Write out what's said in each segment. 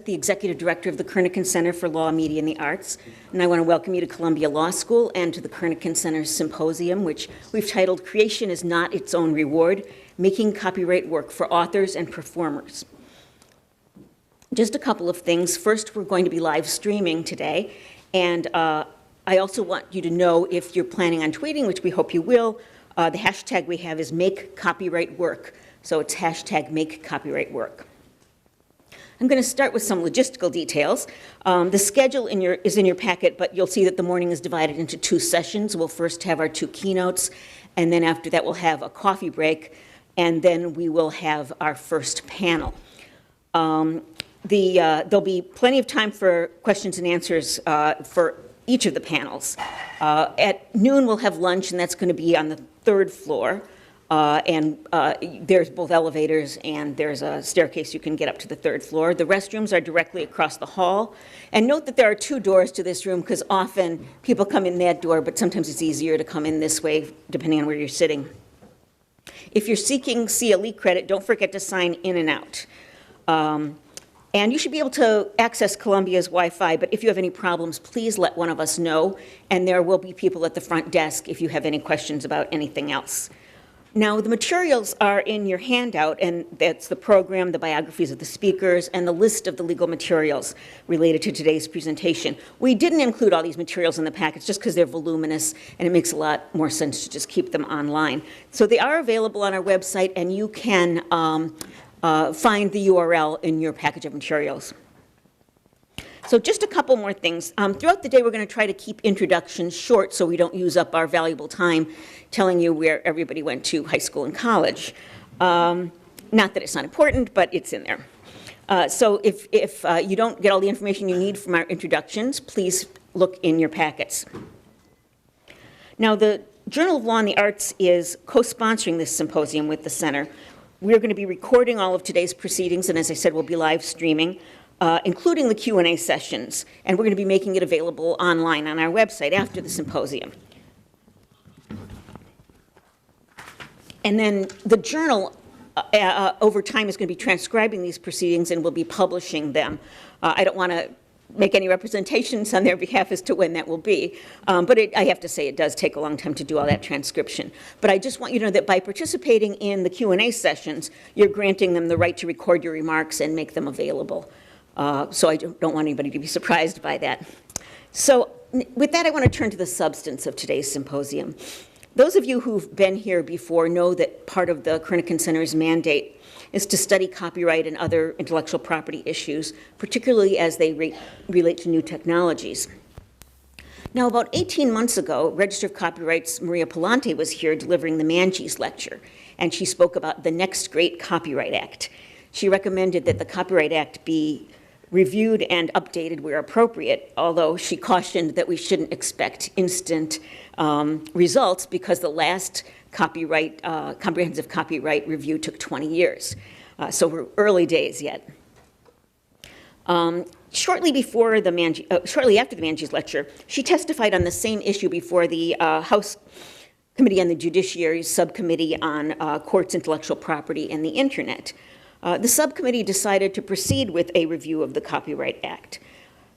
The Executive Director of the Kernochan Center for Law, Media, and the Arts, and I want to welcome you to Columbia Law School and to the Kernochan Center's Symposium, which we've titled Creation is Not Its Own Reward, Making Copyright Work for Authors and Performers. Just a couple of things. First, we're going to be live streaming today, and I also want you to know, if you're planning on tweeting, which we hope you will, the hashtag we have is Make Copyright Work, so it's hashtag Make Copyright Work. I'm going to start with some logistical details. The schedule is in your packet, but you'll see that the morning is divided into two sessions. We'll first have our two keynotes, and then after that we'll have a coffee break, and then we will have our first panel. There'll be plenty of time for questions and answers for each of the panels. At noon we'll have lunch, and that's going to be on the third floor. There's both elevators and there's a staircase you can get up to the third floor. The restrooms are directly across the hall. And note that there are two doors to this room because often people come in that door, but sometimes it's easier to come in this way depending on where you're sitting. If you're seeking CLE credit, don't forget to sign in and out. And you should be able to access Columbia's Wi-Fi, but if you have any problems, please let one of us know. And there will be people at the front desk if you have any questions about anything else. Now, the materials are in your handout, and that's the program, the biographies of the speakers, and the list of the legal materials related to today's presentation. We didn't include all these materials in the package just because they're voluminous, and it makes a lot more sense to just keep them online. So they are available on our website, and you can find the URL in your package of materials. So just a couple more things. Throughout the day, we're going to try to keep introductions short so we don't use up our valuable time telling you where everybody went to high school and college. Not that it's not important, but it's in there. So if you don't get all the information you need from our introductions, please look in your packets. Now, the Journal of Law and the Arts is co-sponsoring this symposium with the center. We're going to be recording all of today's proceedings, and as I said, we'll be live streaming. Including the Q&A sessions, and we're going to be making it available online on our website after the symposium. And then the journal, over time, is going to be transcribing these proceedings and will be publishing them. I don't want to make any representations on their behalf as to when that will be, but I have to say it does take a long time to do all that transcription. But I just want you to know that by participating in the Q&A sessions, you're granting them the right to record your remarks and make them available. So I don't want anybody to be surprised by that. So with that, I want to turn to the substance of today's symposium. Those of you who've been here before know that part of the Kernochan Center's mandate is to study copyright and other intellectual property issues, particularly as they relate to new technologies. Now, about 18 months ago, Register of Copyrights Maria Palante was here delivering the Manges Lecture, and she spoke about the next great Copyright Act. She recommended that the Copyright Act be reviewed and updated where appropriate, although she cautioned that we shouldn't expect instant results because the last comprehensive copyright review took 20 years. So we're early days yet. Shortly after the Manges Lecture, she testified on the same issue before the House Committee on the Judiciary Subcommittee on Courts, Intellectual Property, and the Internet. The subcommittee decided to proceed with a review of the Copyright Act.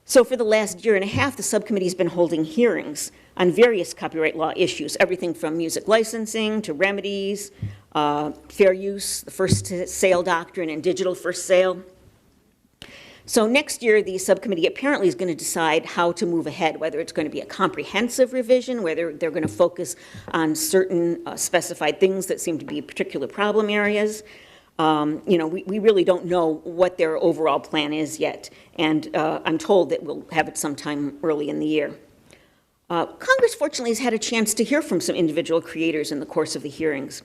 So for the last year and a half, the subcommittee has been holding hearings on various copyright law issues, everything from music licensing to remedies, fair use, the first sale doctrine, and digital first sale. So next year, the subcommittee apparently is going to decide how to move ahead, whether it's going to be a comprehensive revision, whether they're going to focus on certain specified things that seem to be particular problem areas. We really don't know what their overall plan is yet, and I'm told that we'll have it sometime early in the year. Congress, fortunately, has had a chance to hear from some individual creators in the course of the hearings.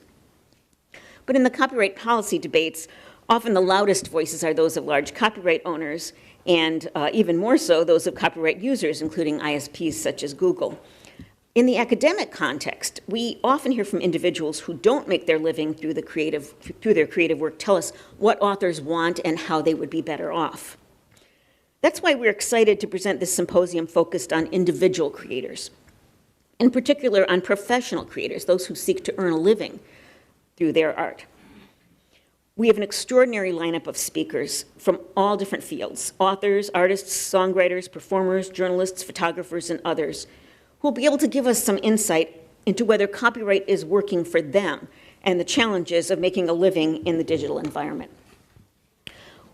But in the copyright policy debates, often the loudest voices are those of large copyright owners, and even more so, those of copyright users, including ISPs such as Google. In the academic context, we often hear from individuals who don't make their living through their creative work tell us what authors want and how they would be better off. That's why we're excited to present this symposium focused on individual creators, in particular on professional creators, those who seek to earn a living through their art. We have an extraordinary lineup of speakers from all different fields: authors, artists, songwriters, performers, journalists, photographers, and others, who will be able to give us some insight into whether copyright is working for them and the challenges of making a living in the digital environment.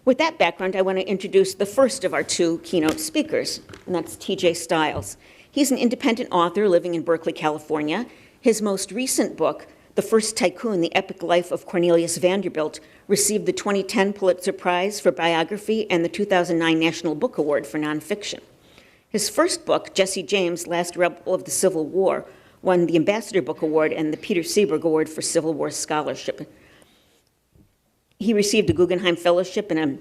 With that background, I want to introduce the first of our two keynote speakers, and that's T.J. Stiles. He's an independent author living in Berkeley, California. His most recent book, The First Tycoon, The Epic Life of Cornelius Vanderbilt, received the 2010 Pulitzer-Prize for biography and the 2009 National Book Award for nonfiction. His first book, Jesse James, Last Rebel of the Civil War, won the Ambassador Book Award and the Peter Seberg Award for Civil War Scholarship. He received a Guggenheim Fellowship and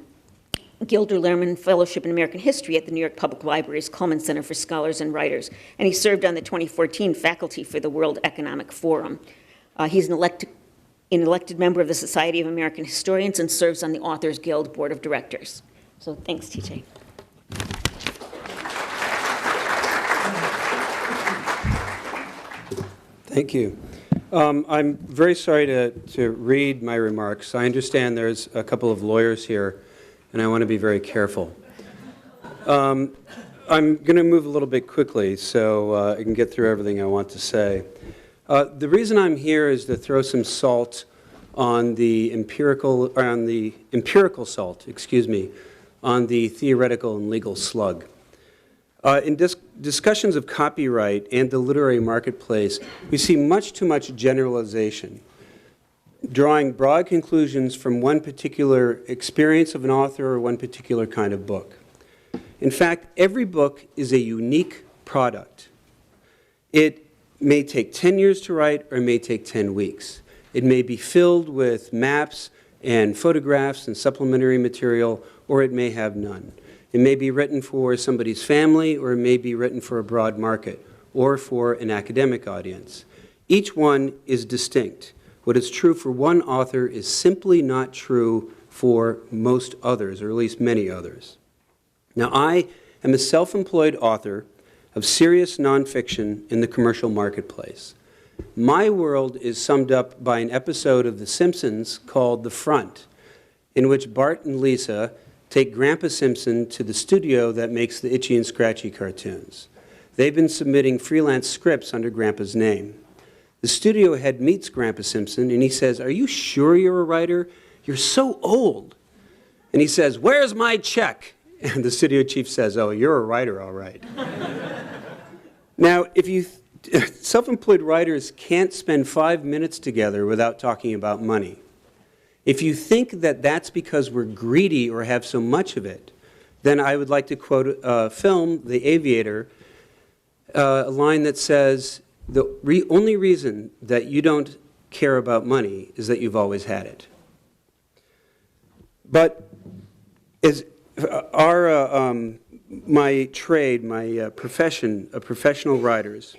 a Gilder Lehrman Fellowship in American History at the New York Public Library's Cullman Center for Scholars and Writers, and he served on the 2014 faculty for the World Economic Forum. He's an elected member of the Society of American Historians and serves on the Authors Guild Board of Directors. So thanks, TJ. Thank you. I'm very sorry to read my remarks. I understand there's a couple of lawyers here, and I want to be very careful. I'm going to move a little bit quickly so I can get through everything I want to say. The reason I'm here is to throw some salt on the empirical salt, on the theoretical and legal slug. In discussions of copyright and the literary marketplace, we see much too much generalization, drawing broad conclusions from one particular experience of an author or one particular kind of book. In fact, every book is a unique product. It may take 10 years to write or it may take 10 weeks. It may be filled with maps and photographs and supplementary material, or it may have none. It may be written for somebody's family, or it may be written for a broad market, or for an academic audience. Each one is distinct. What is true for one author is simply not true for most others, or at least many others. Now, I am a self-employed author of serious nonfiction in the commercial marketplace. My world is summed up by an episode of The Simpsons called The Front, in which Bart and Lisa take Grandpa Simpson to the studio that makes the Itchy and Scratchy cartoons. They've been submitting freelance scripts under Grandpa's name. The studio head meets Grandpa Simpson and he says, "Are you sure you're a writer? You're so old." And he says, "Where's my check?" And the studio chief says, "Oh, you're a writer, all right." Now, self-employed writers can't spend 5 minutes together without talking about money. If you think that that's because we're greedy or have so much of it, then I would like to quote a film, The Aviator, a line that says, "The only reason that you don't care about money is that you've always had it." But as my trade, my profession of professional writers,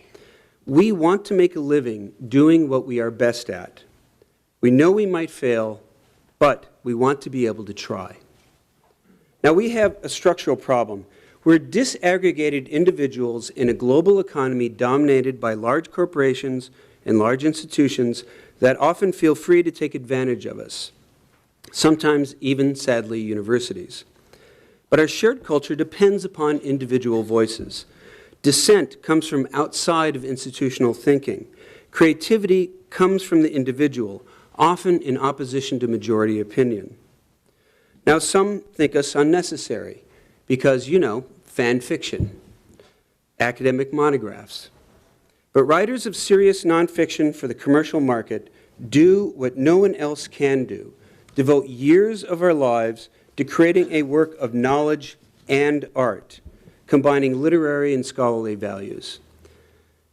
we want to make a living doing what we are best at. We know we might fail, but we want to be able to try. Now, we have a structural problem. We're disaggregated individuals in a global economy dominated by large corporations and large institutions that often feel free to take advantage of us, sometimes even, sadly, universities. But our shared culture depends upon individual voices. Dissent comes from outside of institutional thinking. Creativity comes from the individual, often in opposition to majority opinion. Now, some think us unnecessary because, fan fiction, academic monographs. But writers of serious nonfiction for the commercial market do what no one else can do, devote years of our lives to creating a work of knowledge and art, combining literary and scholarly values.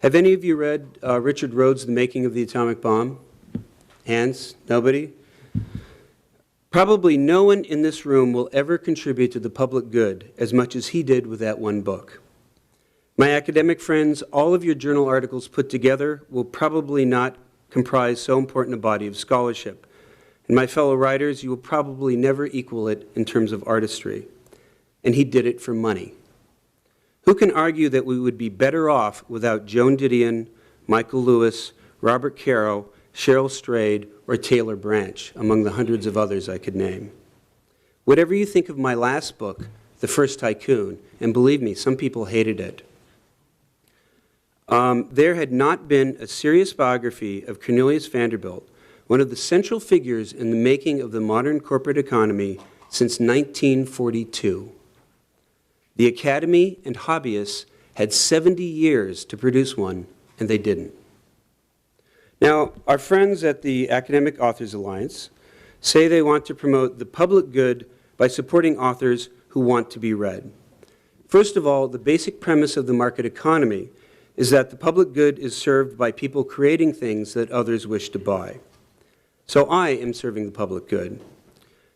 Have any of you read Richard Rhodes' The Making of the Atomic Bomb? Hands? Nobody? Probably no one in this room will ever contribute to the public good as much as he did with that one book. My academic friends, all of your journal articles put together will probably not comprise so important a body of scholarship. And my fellow writers, you will probably never equal it in terms of artistry. And he did it for money. Who can argue that we would be better off without Joan Didion, Michael Lewis, Robert Caro, Cheryl Strayed, or or Taylor Branch, among the hundreds of others I could name. Whatever you think of my last book, The First Tycoon, and believe me, some people hated it, there had not been a serious biography of Cornelius Vanderbilt, one of the central figures in the making of the modern corporate economy, since 1942. The Academy and hobbyists had 70 years to produce one, and they didn't. Now, our friends at the Academic Authors Alliance say they want to promote the public good by supporting authors who want to be read. First of all, the basic premise of the market economy is that the public good is served by people creating things that others wish to buy. So I am serving the public good.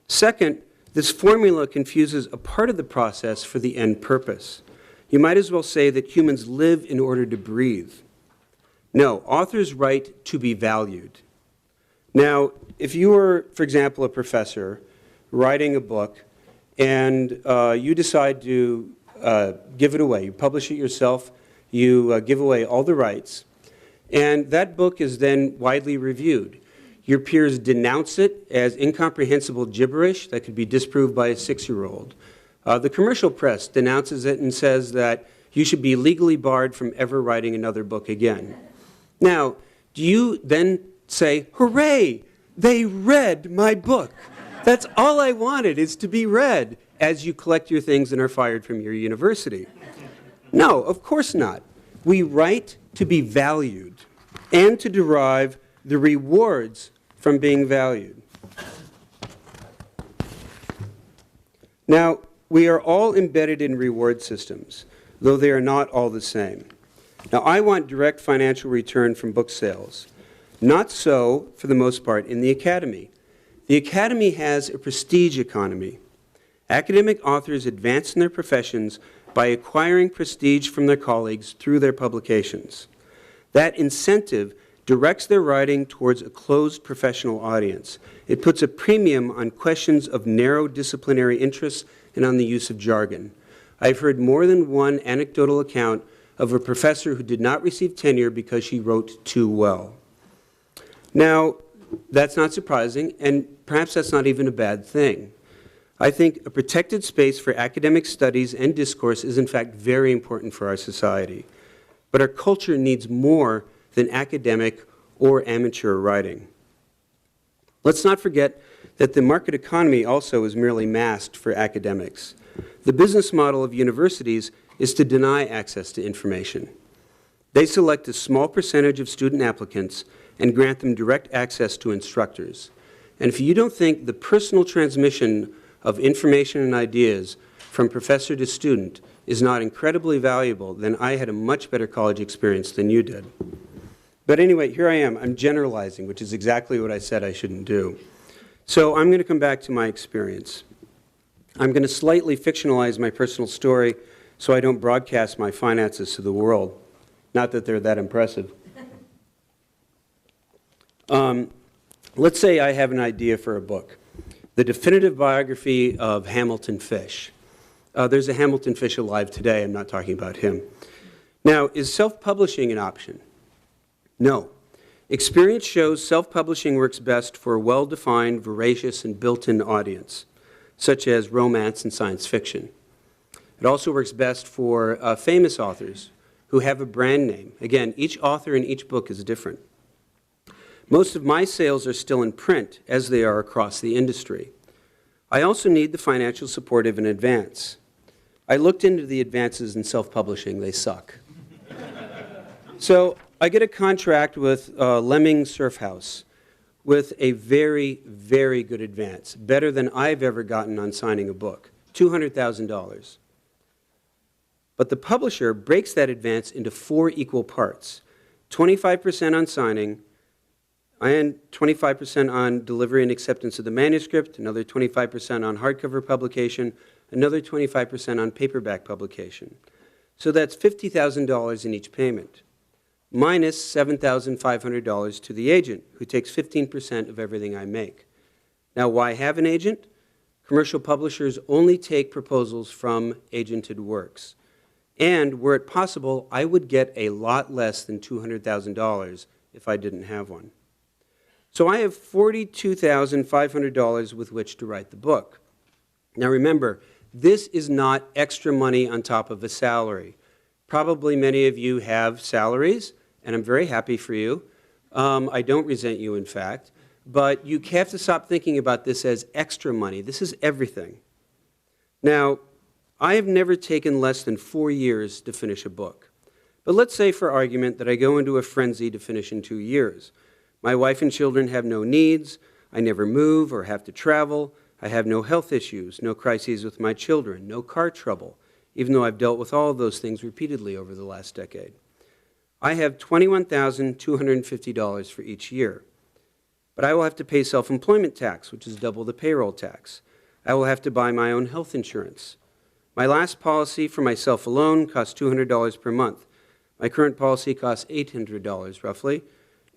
Second, this formula confuses a part of the process for the end purpose. You might as well say that humans live in order to breathe. No, authors write to be valued. Now, if you were, for example, a professor writing a book and you decide to give it away, you publish it yourself, you give away all the rights, and that book is then widely reviewed. Your peers denounce it as incomprehensible gibberish that could be disproved by a 6-year-old. The commercial press denounces it and says that you should be legally barred from ever writing another book again. Now, do you then say, hooray, they read my book? That's all I wanted, is to be read, as you collect your things and are fired from your university. No, of course not. We write to be valued and to derive the rewards from being valued. Now, we are all embedded in reward systems, though they are not all the same. Now, I want direct financial return from book sales. Not so, for the most part, in the academy. The academy has a prestige economy. Academic authors advance in their professions by acquiring prestige from their colleagues through their publications. That incentive directs their writing towards a closed professional audience. It puts a premium on questions of narrow disciplinary interests and on the use of jargon. I've heard more than one anecdotal account of a professor who did not receive tenure because she wrote too well. Now, that's not surprising, and perhaps that's not even a bad thing. I think a protected space for academic studies and discourse is in fact very important for our society. But our culture needs more than academic or amateur writing. Let's not forget that the market economy also is merely masked for academics. The business model of universities is to deny access to information. They select a small percentage of student applicants and grant them direct access to instructors. And if you don't think the personal transmission of information and ideas from professor to student is not incredibly valuable, then I had a much better college experience than you did. But anyway, here I am. I'm generalizing, which is exactly what I said I shouldn't do. So I'm going to come back to my experience. I'm going to slightly fictionalize my personal story so I don't broadcast my finances to the world. Not that they're that impressive. Let's say I have an idea for a book, the definitive biography of Hamilton Fish. There's a Hamilton Fish alive today. I'm not talking about him. Now, is self-publishing an option? No. Experience shows self-publishing works best for a well-defined, voracious, and built-in audience, such as romance and science fiction. It also works best for famous authors who have a brand name. Again, each author and each book is different. Most of my sales are still in print, as they are across the industry. I also need the financial support of an advance. I looked into the advances in self-publishing. They suck. So I get a contract with Lemming Surf House with a very, very good advance, better than I've ever gotten on signing a book, $200,000. But the publisher breaks that advance into 4 equal parts, 25% on signing, and 25% on delivery and acceptance of the manuscript, another 25% on hardcover publication, another 25% on paperback publication. So that's $50,000 in each payment, minus $7,500 to the agent, who takes 15% of everything I make. Now, why have an agent? Commercial publishers only take proposals from agented works. And were it possible, I would get a lot less than $200,000 if I didn't have one. So I have $42,500 with which to write the book. Now remember, this is not extra money on top of a salary. Probably many of you have salaries, and I'm very happy for you. I don't resent you, in fact. But you have to stop thinking about this as extra money. This is everything. Now, I have never taken less than 4 years to finish a book. But let's say, for argument, that I go into a frenzy to finish in 2 years. My wife and children have no needs. I never move or have to travel. I have no health issues, no crises with my children, no car trouble, even though I've dealt with all of those things repeatedly over the last decade. I have $21,250 for each year. But I will have to pay self-employment tax, which is double the payroll tax. I will have to buy my own health insurance. My last policy for myself alone cost $200 per month. My current policy costs $800 roughly,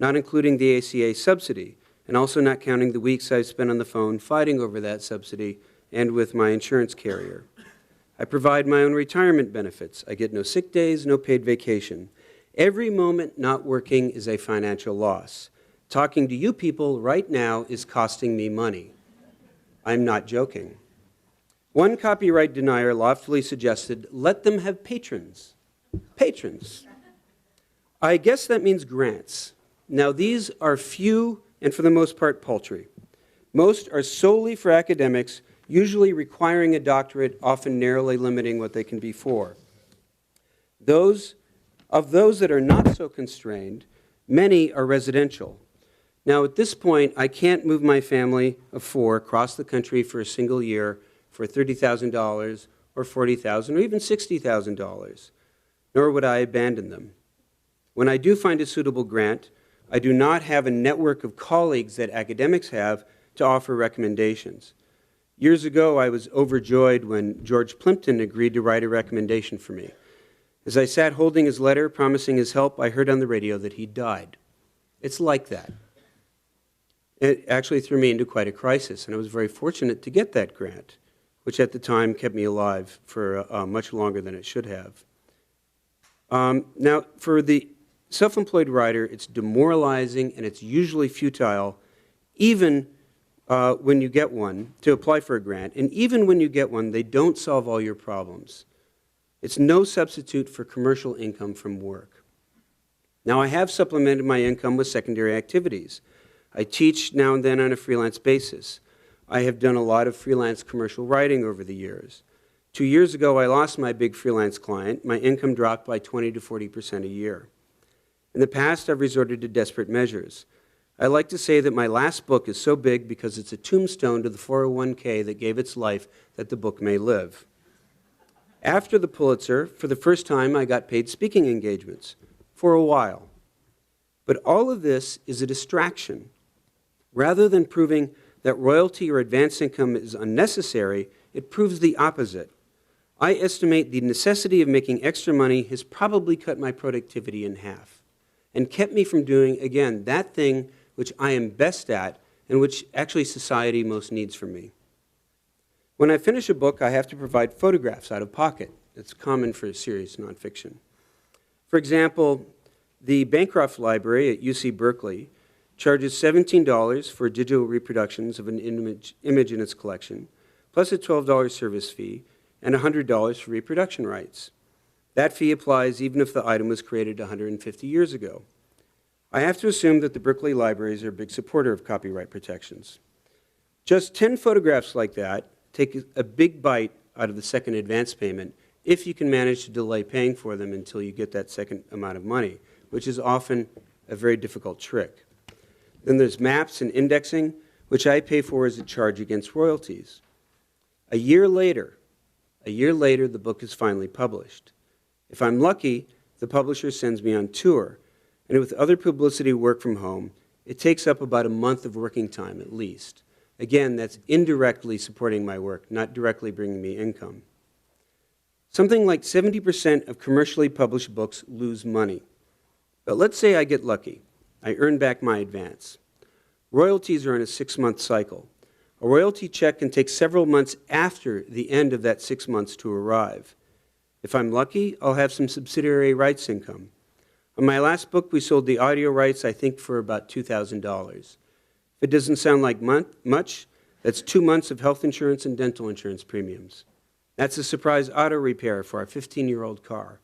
not including the ACA subsidy, and also not counting the weeks I've spent on the phone fighting over that subsidy and with my insurance carrier. I provide my own retirement benefits. I get no sick days, no paid vacation. Every moment not working is a financial loss. Talking to you people right now is costing me money. I'm not joking. One copyright denier loftily suggested, let them have patrons. Patrons. I guess that means grants. Now, these are few and for the most part paltry. Most are solely for academics, usually requiring a doctorate, often narrowly limiting what they can be for. Of those that are not so constrained, many are residential. Now, at this point, I can't move my family of 4 across the country for a single year for $30,000 or $40,000 or even $60,000, nor would I abandon them. When I do find a suitable grant, I do not have a network of colleagues that academics have to offer recommendations. Years ago, I was overjoyed when George Plimpton agreed to write a recommendation for me. As I sat holding his letter, promising his help, I heard on the radio that he died. It's like that. It actually threw me into quite a crisis, and I was very fortunate to get that grant, which at the time kept me alive for much longer than it should have. Now, for the self-employed writer, it's demoralizing and it's usually futile, even when you get one, to apply for a grant. And even when you get one, they don't solve all your problems. It's no substitute for commercial income from work. Now, I have supplemented my income with secondary activities. I teach now and then on a freelance basis. I have done a lot of freelance commercial writing over the years. 2 years ago, I lost my big freelance client. My income dropped by 20 to 40% a year. In the past, I've resorted to desperate measures. I like to say that my last book is so big because it's a tombstone to the 401k that gave its life that the book may live. After the Pulitzer, for the first time, I got paid speaking engagements for a while. But all of this is a distraction. Rather than proving that royalty or advance income is unnecessary, it proves the opposite. I estimate the necessity of making extra money has probably cut my productivity in half and kept me from doing, again, that thing which I am best at and which actually society most needs from me. When I finish a book, I have to provide photographs out of pocket. It's common for serious nonfiction. For example, the Bancroft Library at UC Berkeley charges $17 for digital reproductions of an image in its collection, plus a $12 service fee and $100 for reproduction rights. That fee applies even if the item was created 150 years ago. I have to assume that the Berkeley libraries are a big supporter of copyright protections. Just 10 photographs like that take a big bite out of the second advance payment if you can manage to delay paying for them until you get that second amount of money, which is often a very difficult trick. Then there's maps and indexing, which I pay for as a charge against royalties. A year later, the book is finally published. If I'm lucky, the publisher sends me on tour, and with other publicity work from home, it takes up about a month of working time at least. Again, that's indirectly supporting my work, not directly bringing me income. Something like 70% of commercially published books lose money. But let's say I get lucky. I earn back my advance. Royalties are in a 6-month cycle. A royalty check can take several months after the end of that 6 months to arrive. If I'm lucky, I'll have some subsidiary rights income. On my last book, we sold the audio rights, I think, for about $2,000. If it doesn't sound like much, that's 2 months of health insurance and dental insurance premiums. That's a surprise auto repair for our 15-year-old car.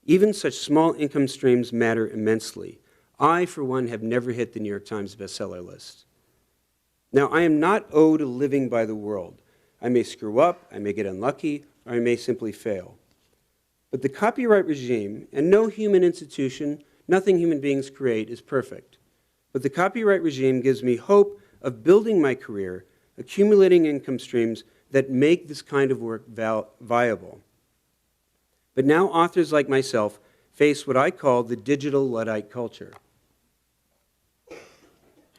Even such small income streams matter immensely. I, for one, have never hit the New York Times bestseller list. Now, I am not owed a living by the world. I may screw up, I may get unlucky, or I may simply fail. But the copyright regime, and no human institution, nothing human beings create is perfect. But the copyright regime gives me hope of building my career, accumulating income streams that make this kind of work viable. But now authors like myself face what I call the digital Luddite culture.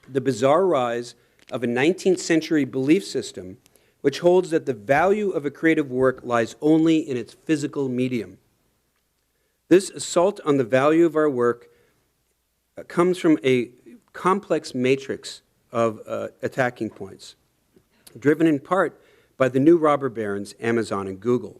The bizarre rise of a 19th century belief system which holds that the value of a creative work lies only in its physical medium. This assault on the value of our work comes from a complex matrix of attacking points, driven in part by the new robber barons, Amazon and Google.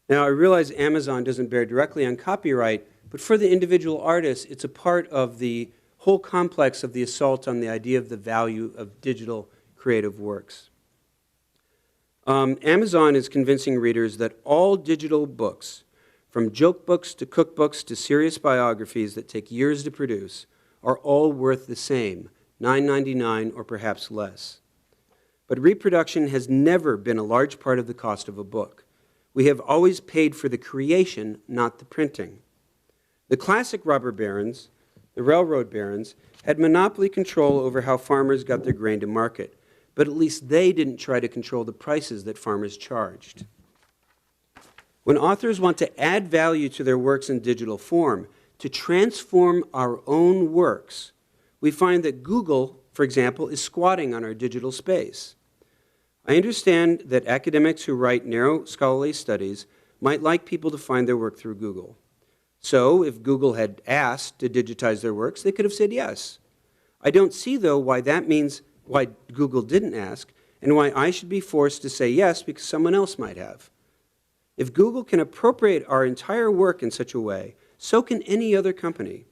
Now, I realize Amazon doesn't bear directly on copyright, but for the individual artist, it's a part of the whole complex of the assault on the idea of the value of digital creative works. Amazon is convincing readers that all digital books, from joke books to cookbooks to serious biographies that take years to produce, are all worth the same, $9.99 or perhaps less. But reproduction has never been a large part of the cost of a book. We have always paid for the creation, not the printing. The classic robber barons, the railroad barons, had monopoly control over how farmers got their grain to market, but at least they didn't try to control the prices that farmers charged. When authors want to add value to their works in digital form, to transform our own works, we find that Google, for example, is squatting on our digital space. I understand that academics who write narrow scholarly studies might like people to find their work through Google. So if Google had asked to digitize their works, they could have said yes. I don't see, though, why Google didn't ask, and why I should be forced to say yes because someone else might have. If Google can appropriate our entire work in such a way, so can any other company.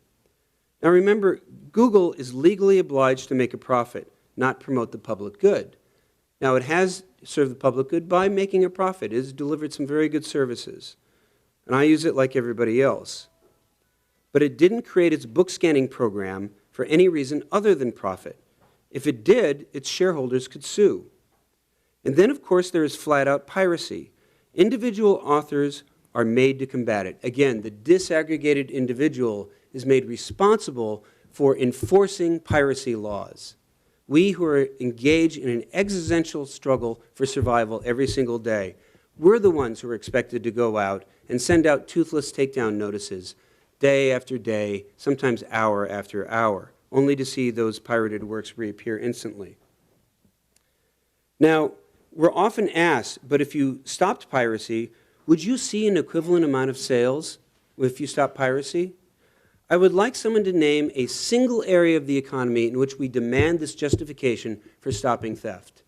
Now remember, Google is legally obliged to make a profit, not promote the public good. Now it has served the public good by making a profit. It has delivered some very good services, and I use it like everybody else. But it didn't create its book scanning program for any reason other than profit. If it did, its shareholders could sue. And then, of course, there is flat-out piracy. Individual authors are made to combat it. Again, the disaggregated individual is made responsible for enforcing piracy laws. We who are engaged in an existential struggle for survival every single day, we're the ones who are expected to go out and send out toothless takedown notices day after day, sometimes hour after hour, only to see those pirated works reappear instantly. Now, we're often asked, but if you stopped piracy, would you see an equivalent amount of sales if you stopped piracy? I would like someone to name a single area of the economy in which we demand this justification for stopping theft.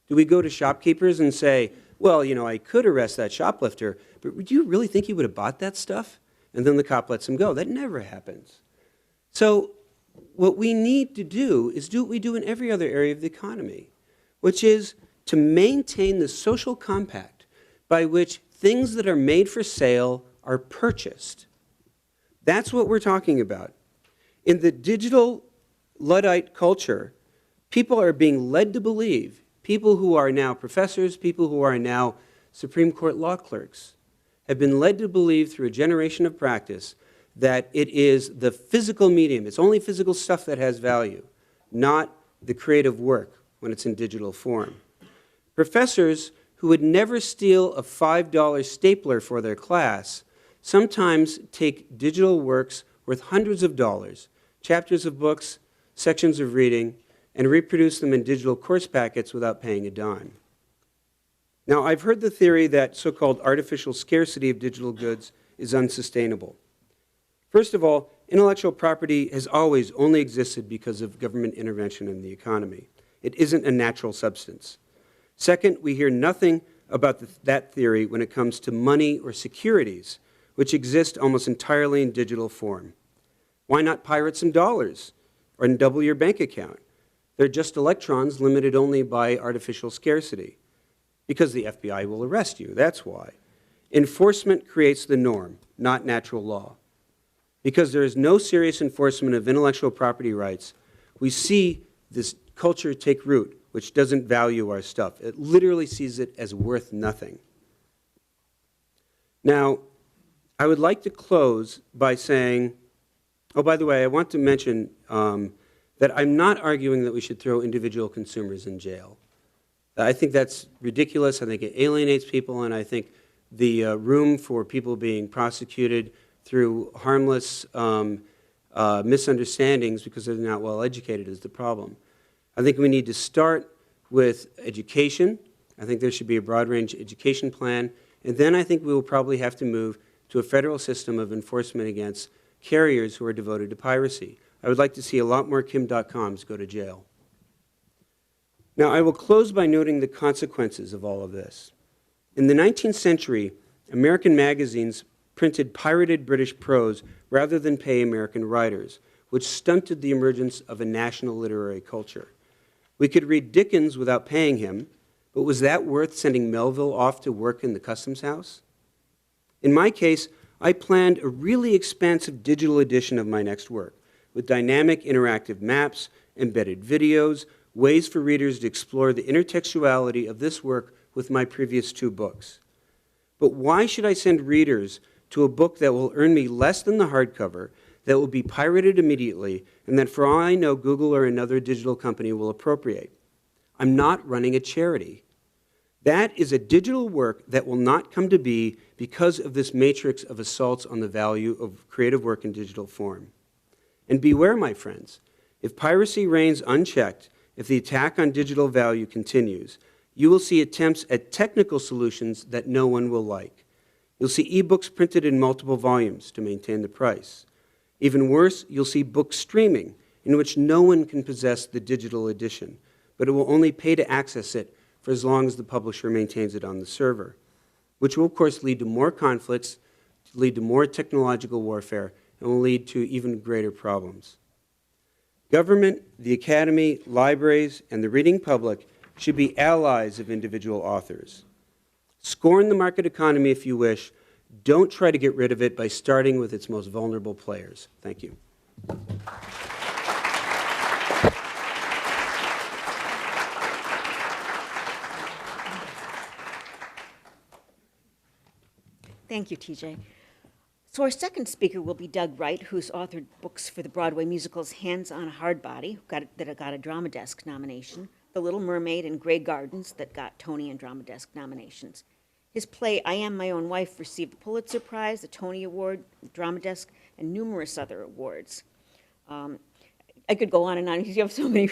Do we go to shopkeepers and say, well, you know, I could arrest that shoplifter, but would you really think he would have bought that stuff? And then the cop lets him go. That never happens. So what we need to do is do what we do in every other area of the economy, which is to maintain the social compact by which things that are made for sale are purchased. That's what we're talking about. In the digital Luddite culture, people are being led to believe, people who are now professors, people who are now Supreme Court law clerks, have been led to believe through a generation of practice that it is the physical medium, it's only physical stuff that has value, not the creative work when it's in digital form. Professors who would never steal a $5 stapler for their class sometimes take digital works worth hundreds of dollars, chapters of books, sections of reading, and reproduce them in digital course packets without paying a dime. Now, I've heard the theory that so-called artificial scarcity of digital goods is unsustainable. First of all, intellectual property has always only existed because of government intervention in the economy. It isn't a natural substance. Second, we hear nothing about that theory when it comes to money or securities, which exist almost entirely in digital form. Why not pirate some dollars or double your bank account? They're just electrons limited only by artificial scarcity. Because the FBI will arrest you, that's why. Enforcement creates the norm, not natural law. Because there is no serious enforcement of intellectual property rights, we see this culture take root, which doesn't value our stuff. It literally sees it as worth nothing. Now, I would like to close by saying, oh, by the way, I want to mention that I'm not arguing that we should throw individual consumers in jail. I think that's ridiculous. I think it alienates people, and I think the room for people being prosecuted through harmless misunderstandings because they're not well educated is the problem. I think we need to start with education. I think there should be a broad-range education plan, and then I think we will probably have to move to a federal system of enforcement against carriers who are devoted to piracy. I would like to see a lot more Kim.coms go to jail. Now, I will close by noting the consequences of all of this. In the 19th century, American magazines printed pirated British prose rather than pay American writers, which stunted the emergence of a national literary culture. We could read Dickens without paying him, but was that worth sending Melville off to work in the customs house? In my case, I planned a really expansive digital edition of my next work, with dynamic interactive maps, embedded videos, ways for readers to explore the intertextuality of this work with my previous 2 books. But why should I send readers to a book that will earn me less than the hardcover, that will be pirated immediately, and that for all I know, Google or another digital company will appropriate? I'm not running a charity. That is a digital work that will not come to be because of this matrix of assaults on the value of creative work in digital form. And beware, my friends, if piracy reigns unchecked, if the attack on digital value continues, you will see attempts at technical solutions that no one will like. You'll see ebooks printed in multiple volumes to maintain the price. Even worse, you'll see book streaming, in which no one can possess the digital edition, but it will only pay to access it for as long as the publisher maintains it on the server, which will, of course, lead to more conflicts, lead to more technological warfare, and will lead to even greater problems. Government, the academy, libraries, and the reading public should be allies of individual authors. Scorn the market economy if you wish. Don't try to get rid of it by starting with its most vulnerable players. Thank you. Thank you, TJ. So our second speaker will be Doug Wright, who's authored books for the Broadway musicals Hands on Hardbody, that got a Drama Desk nomination, The Little Mermaid and Grey Gardens, that got Tony and Drama Desk nominations. His play, I Am My Own Wife, received the Pulitzer-Prize, the Tony Award, Drama Desk, and numerous other awards. I could go on and on. You have so many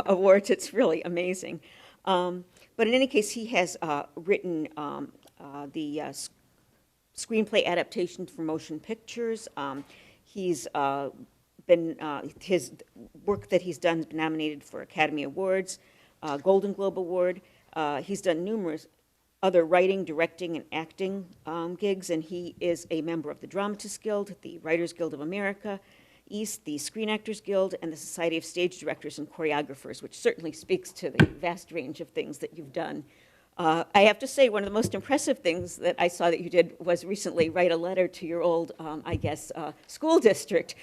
awards, it's really amazing. But in any case, he has written the screenplay adaptations for motion pictures. He's his work that he's done has been nominated for Academy Awards, Golden Globe Award. He's done numerous other writing, directing, and acting gigs, and he is a member of the Dramatists Guild, the Writers Guild of America, East, the Screen Actors Guild, and the Society of Stage Directors and Choreographers, which certainly speaks to the vast range of things that you've done. I have to say, one of the most impressive things that I saw that you did was recently write a letter to your old, school district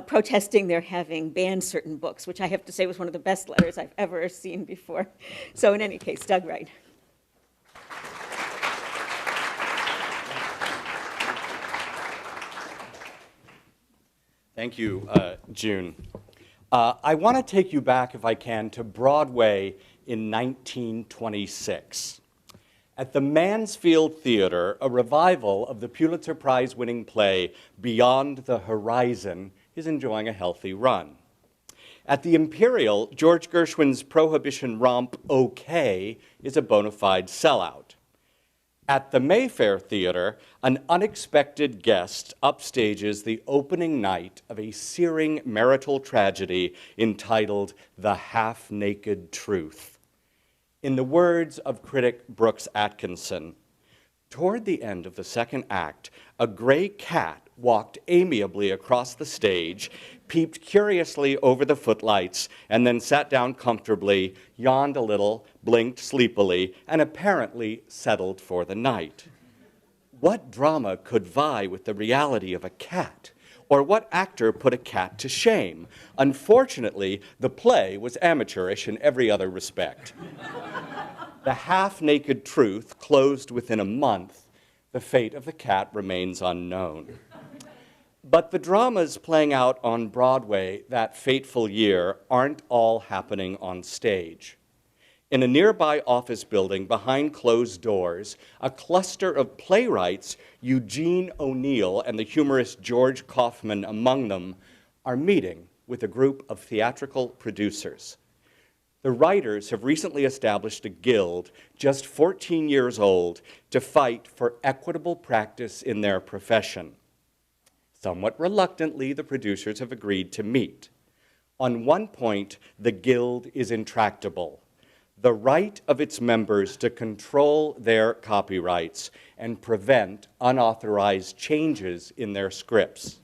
protesting their having banned certain books, which I have to say was one of the best letters I've ever seen before. So in any case, Doug Wright. Thank you, June. I want to take you back, if I can, to Broadway in 1926. At the Mansfield Theater, a revival of the Pulitzer-Prize winning play Beyond the Horizon is enjoying a healthy run. At the Imperial, George Gershwin's Prohibition romp OK is a bona fide sellout. At the Mayfair Theater, an unexpected guest upstages the opening night of a searing marital tragedy entitled The Half-Naked Truth. In the words of critic Brooks Atkinson, toward the end of the second act, a gray cat walked amiably across the stage, peeped curiously over the footlights, and then sat down comfortably, yawned a little, blinked sleepily, and apparently settled for the night. What drama could vie with the reality of a cat? Or what actor put a cat to shame? Unfortunately, the play was amateurish in every other respect. The half-naked truth closed within a month. The fate of the cat remains unknown. But the dramas playing out on Broadway that fateful year aren't all happening on stage. In a nearby office building behind closed doors, a cluster of playwrights, Eugene O'Neill and the humorist George Kaufman among them, are meeting with a group of theatrical producers. The writers have recently established a guild, just 14 years old, to fight for equitable practice in their profession. Somewhat reluctantly, the producers have agreed to meet. On one point, the guild is intractable: the right of its members to control their copyrights and prevent unauthorized changes in their scripts.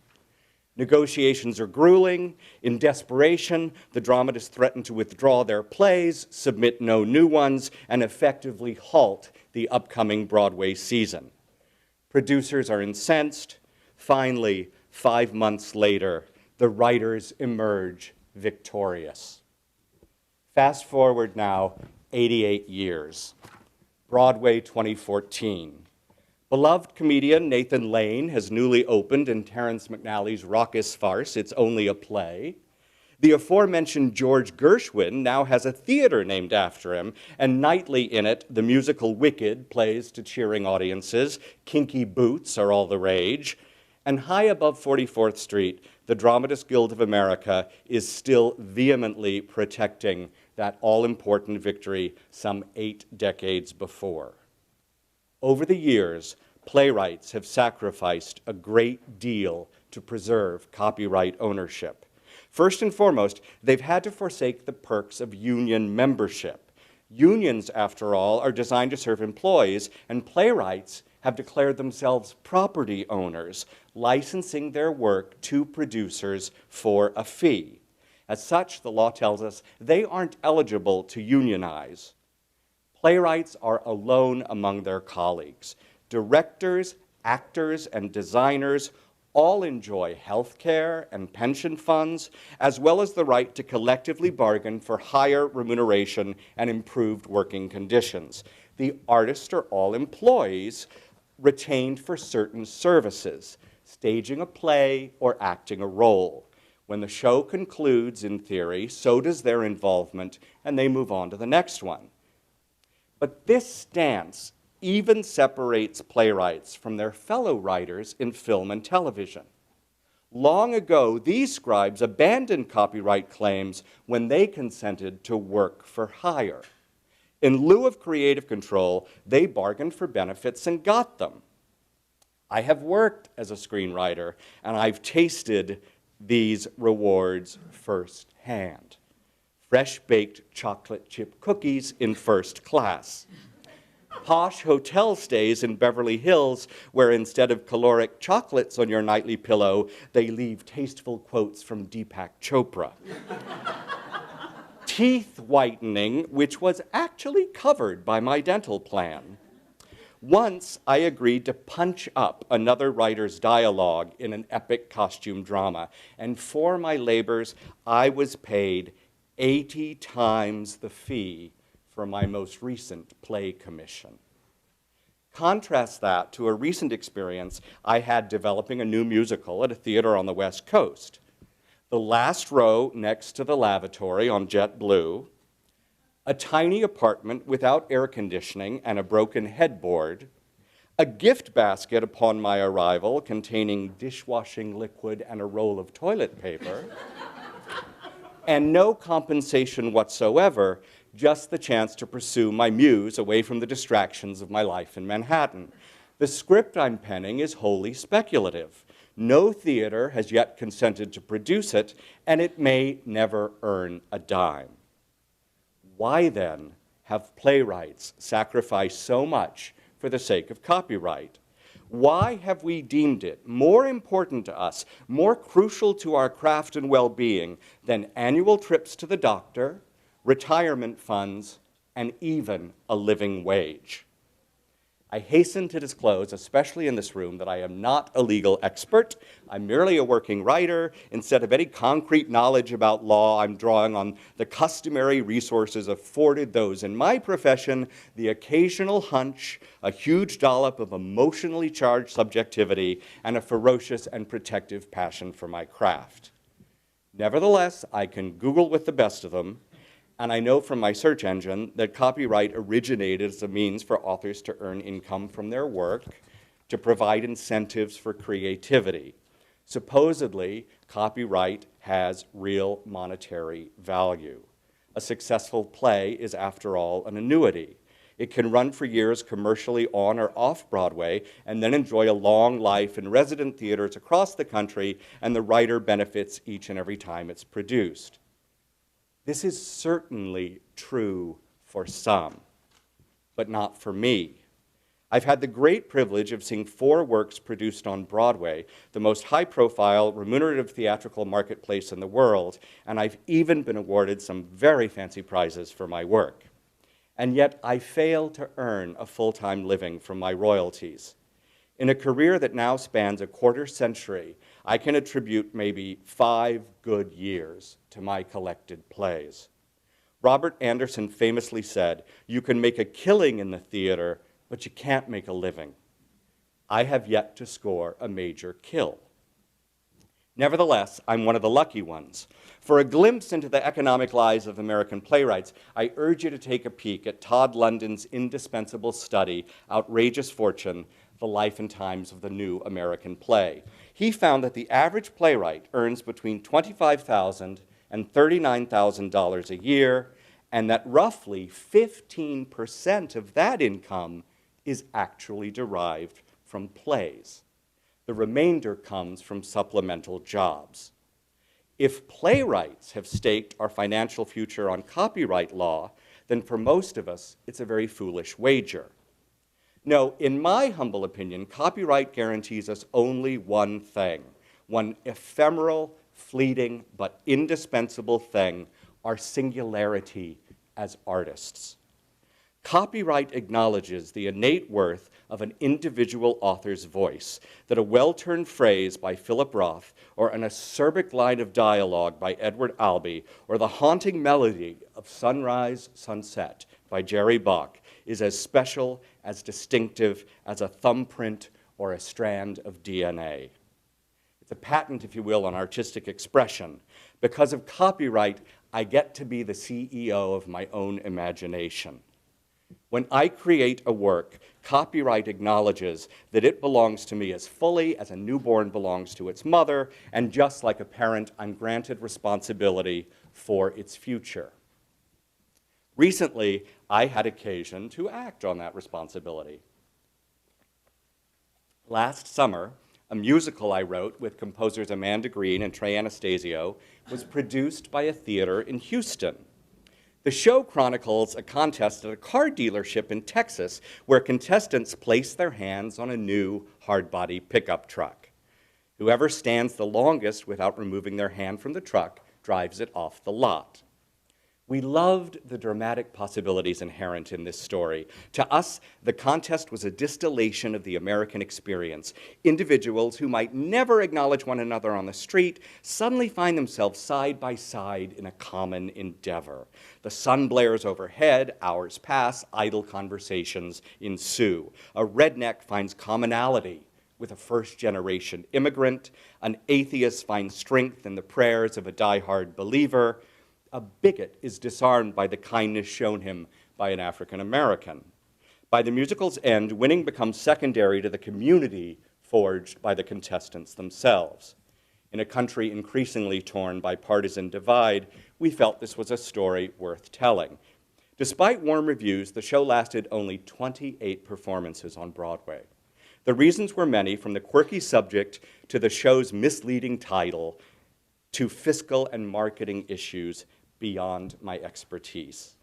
Negotiations are grueling. In desperation, the dramatists threaten to withdraw their plays, submit no new ones, and effectively halt the upcoming Broadway season. Producers are incensed. Finally, 5 months later, the writers emerge victorious. Fast forward now 88 years. Broadway 2014. Beloved comedian Nathan Lane has newly opened in Terrence McNally's raucous farce, It's Only a Play. The aforementioned George Gershwin now has a theater named after him, and nightly in it, the musical Wicked plays to cheering audiences. Kinky boots are all the rage. And high above 44th Street, the Dramatists Guild of America is still vehemently protecting that all-important victory some 8 decades before. Over the years, playwrights have sacrificed a great deal to preserve copyright ownership. First and foremost, they've had to forsake the perks of union membership. Unions, after all, are designed to serve employees, and playwrights have declared themselves property owners, licensing their work to producers for a fee. As such, the law tells us they aren't eligible to unionize. Playwrights are alone among their colleagues. Directors, actors, and designers all enjoy health care and pension funds, as well as the right to collectively bargain for higher remuneration and improved working conditions. The artists are all employees retained for certain services, staging a play or acting a role. When the show concludes, in theory, so does their involvement, and they move on to the next one. But this stance even separates playwrights from their fellow writers in film and television. Long ago, these scribes abandoned copyright claims when they consented to work for hire. In lieu of creative control, they bargained for benefits and got them. I have worked as a screenwriter, and I've tasted these rewards firsthand. Fresh-baked chocolate chip cookies in first class. Posh hotel stays in Beverly Hills, where instead of caloric chocolates on your nightly pillow, they leave tasteful quotes from Deepak Chopra. Teeth whitening, which was actually covered by my dental plan. Once, I agreed to punch up another writer's dialogue in an epic costume drama, and for my labors, I was paid 80 times the fee for my most recent play commission. Contrast that to a recent experience I had developing a new musical at a theater on the West Coast. The last row next to the lavatory on JetBlue, a tiny apartment without air conditioning and a broken headboard, a gift basket upon my arrival containing dishwashing liquid and a roll of toilet paper, and no compensation whatsoever, just the chance to pursue my muse away from the distractions of my life in Manhattan. The script I'm penning is wholly speculative. No theater has yet consented to produce it, and it may never earn a dime. Why then have playwrights sacrificed so much for the sake of copyright? Why have we deemed it more important to us, more crucial to our craft and well-being than annual trips to the doctor, retirement funds, and even a living wage? I hasten to disclose, especially in this room, that I am not a legal expert. I'm merely a working writer. Instead of any concrete knowledge about law, I'm drawing on the customary resources afforded those in my profession, the occasional hunch, a huge dollop of emotionally charged subjectivity, and a ferocious and protective passion for my craft. Nevertheless, I can Google with the best of them, and I know from my search engine that copyright originated as a means for authors to earn income from their work, to provide incentives for creativity. Supposedly, copyright has real monetary value. A successful play is, after all, an annuity. It can run for years commercially on or off Broadway and then enjoy a long life in resident theaters across the country, and the writer benefits each and every time it's produced. This is certainly true for some, but not for me. I've had the great privilege of seeing 4 works produced on Broadway, the most high-profile, remunerative theatrical marketplace in the world, and I've even been awarded some very fancy prizes for my work. And yet I fail to earn a full-time living from my royalties. In a career that now spans a quarter century, I can attribute maybe 5 good years to my collected plays. Robert Anderson famously said, "You can make a killing in the theater, but you can't make a living." I have yet to score a major kill. Nevertheless, I'm one of the lucky ones. For a glimpse into the economic lives of American playwrights, I urge you to take a peek at Todd London's indispensable study, Outrageous Fortune, The Life and Times of the New American Play. He found that the average playwright earns between $25,000 and $39,000 a year, and that roughly 15% of that income is actually derived from plays. The remainder comes from supplemental jobs. If playwrights have staked our financial future on copyright law, then for most of us, it's a very foolish wager. No, in my humble opinion, copyright guarantees us only one thing, one ephemeral, fleeting, but indispensable thing, our singularity as artists. Copyright acknowledges the innate worth of an individual author's voice, that a well-turned phrase by Philip Roth, or an acerbic line of dialogue by Edward Albee, or the haunting melody of Sunrise, Sunset by Jerry Bach is as special, as distinctive as a thumbprint or a strand of DNA. It's a patent, if you will, on artistic expression. Because of copyright, I get to be the CEO of my own imagination. When I create a work, copyright acknowledges that it belongs to me as fully as a newborn belongs to its mother, and just like a parent, I'm granted responsibility for its future. Recently, I had occasion to act on that responsibility. Last summer, a musical I wrote with composers Amanda Green and Trey Anastasio was produced by a theater in Houston. The show chronicles a contest at a car dealership in Texas where contestants place their hands on a new hard-body pickup truck. Whoever stands the longest without removing their hand from the truck drives it off the lot. We loved the dramatic possibilities inherent in this story. To us, the contest was a distillation of the American experience. Individuals who might never acknowledge one another on the street suddenly find themselves side by side in a common endeavor. The sun blares overhead, hours pass, idle conversations ensue. A redneck finds commonality with a first-generation immigrant. An atheist finds strength in the prayers of a die-hard believer. A bigot is disarmed by the kindness shown him by an African American. By the musical's end, winning becomes secondary to the community forged by the contestants themselves. In a country increasingly torn by partisan divide, we felt this was a story worth telling. Despite warm reviews, the show lasted only 28 performances on Broadway. The reasons were many, from the quirky subject to the show's misleading title to fiscal and marketing issues beyond my expertise.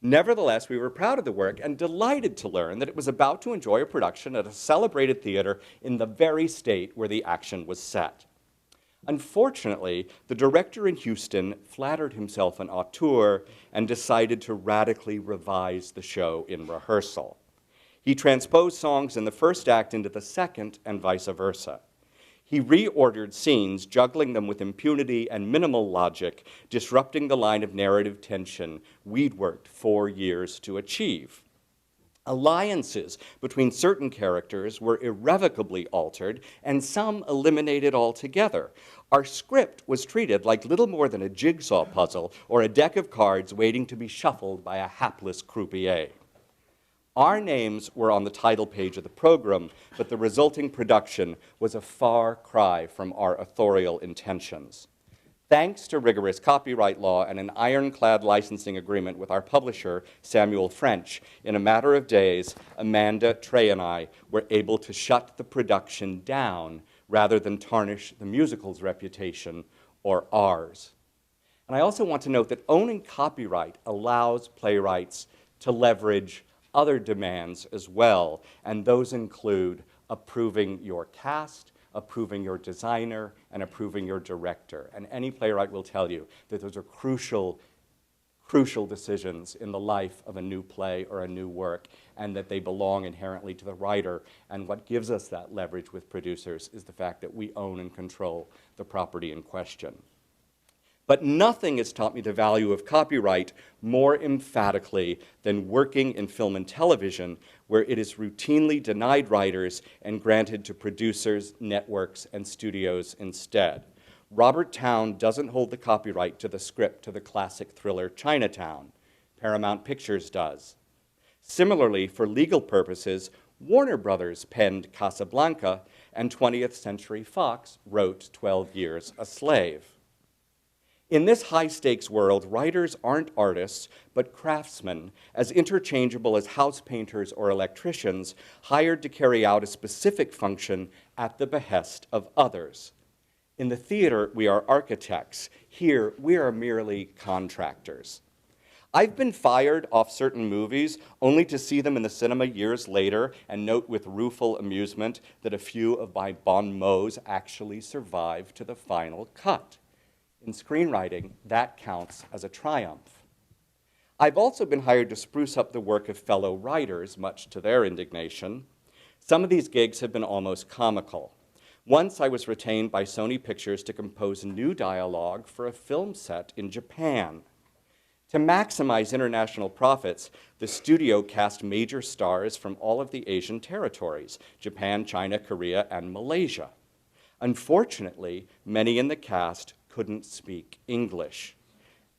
Nevertheless, we were proud of the work and delighted to learn that it was about to enjoy a production at a celebrated theater in the very state where the action was set. Unfortunately, the director in Houston flattered himself an auteur and decided to radically revise the show in rehearsal. He transposed songs in the first act into the second and vice versa. He reordered scenes, juggling them with impunity and minimal logic, disrupting the line of narrative tension we'd worked 4 years to achieve. Alliances between certain characters were irrevocably altered, and some eliminated altogether. Our script was treated like little more than a jigsaw puzzle or a deck of cards waiting to be shuffled by a hapless croupier. Our names were on the title page of the program, but the resulting production was a far cry from our authorial intentions. Thanks to rigorous copyright law and an ironclad licensing agreement with our publisher, Samuel French, in a matter of days, Amanda, Trey, and I were able to shut the production down rather than tarnish the musical's reputation or ours. And I also want to note that owning copyright allows playwrights to leverage other demands as well, and those include approving your cast, approving your designer, and approving your director. And any playwright will tell you that those are crucial decisions in the life of a new play or a new work, and that they belong inherently to the writer. And what gives us that leverage with producers is the fact that we own and control the property in question. But nothing has taught me the value of copyright more emphatically than working in film and television, where it is routinely denied writers and granted to producers, networks, and studios instead. Robert Towne doesn't hold the copyright to the script to the classic thriller Chinatown. Paramount Pictures does. Similarly, for legal purposes, Warner Brothers penned Casablanca, and 20th Century Fox wrote 12 Years a Slave. In this high-stakes world, writers aren't artists, but craftsmen, as interchangeable as house painters or electricians, hired to carry out a specific function at the behest of others. In the theater, we are architects. Here, we are merely contractors. I've been fired off certain movies only to see them in the cinema years later and note with rueful amusement that a few of my bon mots actually survived to the final cut. In screenwriting, that counts as a triumph. I've also been hired to spruce up the work of fellow writers, much to their indignation. Some of these gigs have been almost comical. Once I was retained by Sony Pictures to compose new dialogue for a film set in Japan. To maximize international profits, the studio cast major stars from all of the Asian territories, Japan, China, Korea, and Malaysia. Unfortunately, many in the cast couldn't speak English.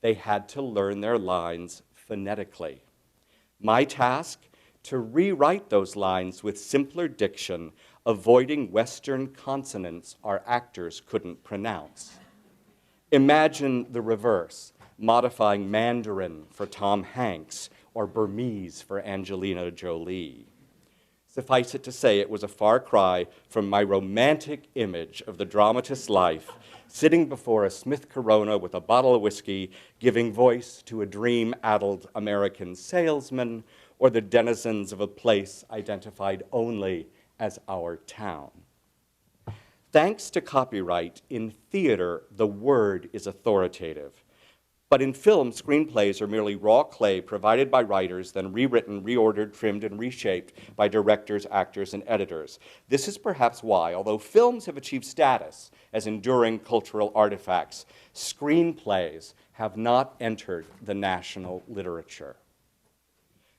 They had to learn their lines phonetically. My task? To rewrite those lines with simpler diction, avoiding Western consonants our actors couldn't pronounce. Imagine the reverse, modifying Mandarin for Tom Hanks or Burmese for Angelina Jolie. Suffice it to say, it was a far cry from my romantic image of the dramatist's life, sitting before a Smith Corona with a bottle of whiskey, giving voice to a dream-addled American salesman, or the denizens of a place identified only as our town. Thanks to copyright, in theater, the word is authoritative. But in film, screenplays are merely raw clay provided by writers, then rewritten, reordered, trimmed, and reshaped by directors, actors, and editors. This is perhaps why, although films have achieved status as enduring cultural artifacts, screenplays have not entered the national literature.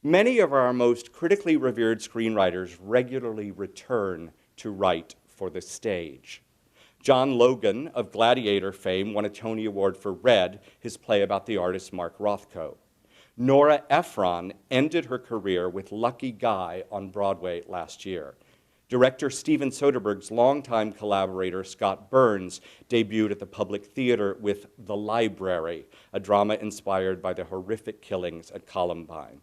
Many of our most critically revered screenwriters regularly return to write for the stage. John Logan of Gladiator fame won a Tony Award for Red, his play about the artist Mark Rothko. Nora Ephron ended her career with Lucky Guy on Broadway last year. Director Steven Soderbergh's longtime collaborator Scott Burns debuted at the Public Theater with The Library, a drama inspired by the horrific killings at Columbine.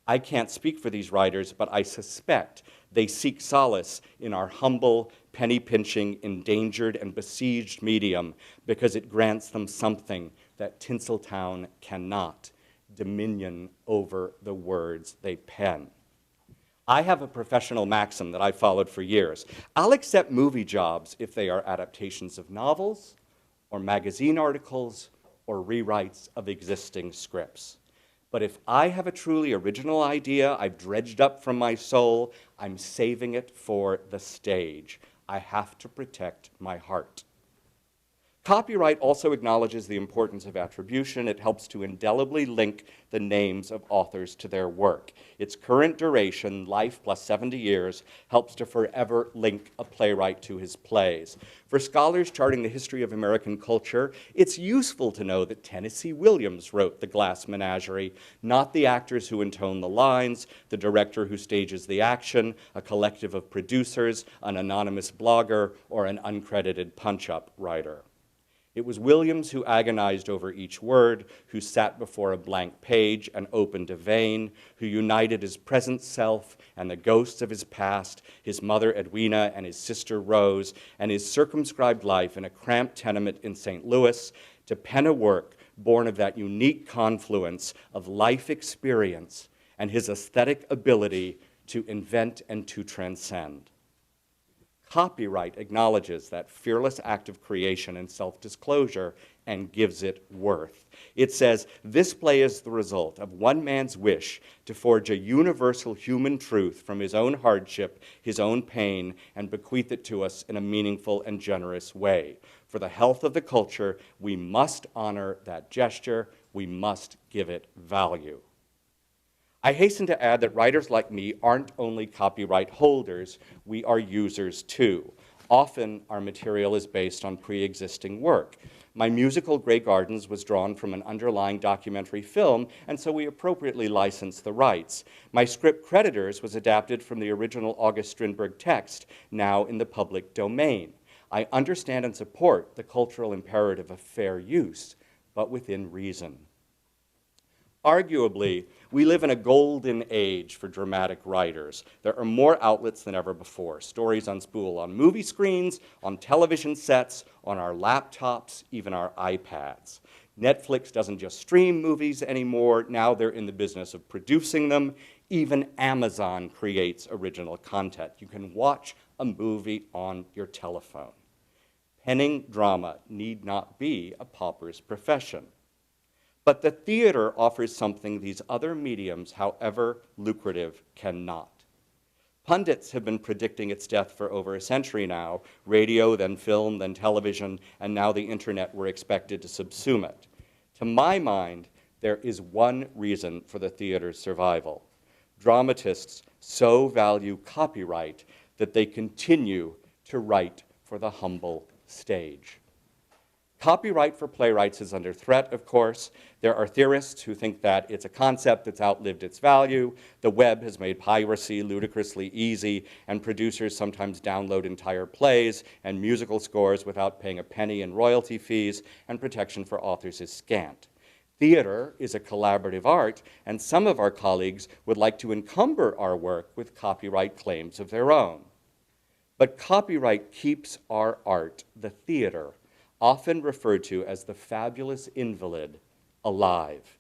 I can't speak for these writers, but I suspect they seek solace in our humble, penny-pinching, endangered, and besieged medium because it grants them something that Tinseltown cannot: dominion over the words they pen. I have a professional maxim that I've followed for years. I'll accept movie jobs if they are adaptations of novels, or magazine articles, or rewrites of existing scripts. But if I have a truly original idea I've dredged up from my soul, I'm saving it for the stage. I have to protect my heart. Copyright also acknowledges the importance of attribution. It helps to indelibly link the names of authors to their work. Its current duration, life plus 70 years, helps to forever link a playwright to his plays. For scholars charting the history of American culture, it's useful to know that Tennessee Williams wrote The Glass Menagerie, not the actors who intone the lines, the director who stages the action, a collective of producers, an anonymous blogger, or an uncredited punch-up writer. It was Williams who agonized over each word, who sat before a blank page and opened a vein, who united his present self and the ghosts of his past, his mother Edwina and his sister Rose, and his circumscribed life in a cramped tenement in St. Louis, to pen a work born of that unique confluence of life experience and his aesthetic ability to invent and to transcend. Copyright acknowledges that fearless act of creation and self-disclosure and gives it worth. It says, this play is the result of one man's wish to forge a universal human truth from his own hardship, his own pain, and bequeath it to us in a meaningful and generous way. For the health of the culture, we must honor that gesture. We must give it value. I hasten to add that writers like me aren't only copyright holders, we are users too. Often our material is based on pre-existing work. My musical Grey Gardens was drawn from an underlying documentary film, and so we appropriately licensed the rights. My script Creditors was adapted from the original August Strindberg text, now in the public domain. I understand and support the cultural imperative of fair use, but within reason. Arguably, we live in a golden age for dramatic writers. There are more outlets than ever before. Stories unspool on movie screens, on television sets, on our laptops, even our iPads. Netflix doesn't just stream movies anymore. Now they're in the business of producing them. Even Amazon creates original content. You can watch a movie on your telephone. Penning drama need not be a pauper's profession. But the theater offers something these other mediums, however lucrative, cannot. Pundits have been predicting its death for over a century now. Radio, then film, then television, and now the internet were expected to subsume it. To my mind, there is one reason for the theater's survival. Dramatists so value copyright that they continue to write for the humble stage. Copyright for playwrights is under threat, of course. There are theorists who think that it's a concept that's outlived its value. The web has made piracy ludicrously easy, and producers sometimes download entire plays and musical scores without paying a penny in royalty fees, and protection for authors is scant. Theater is a collaborative art, and some of our colleagues would like to encumber our work with copyright claims of their own. But copyright keeps our art, the theater, often referred to as the fabulous invalid, alive.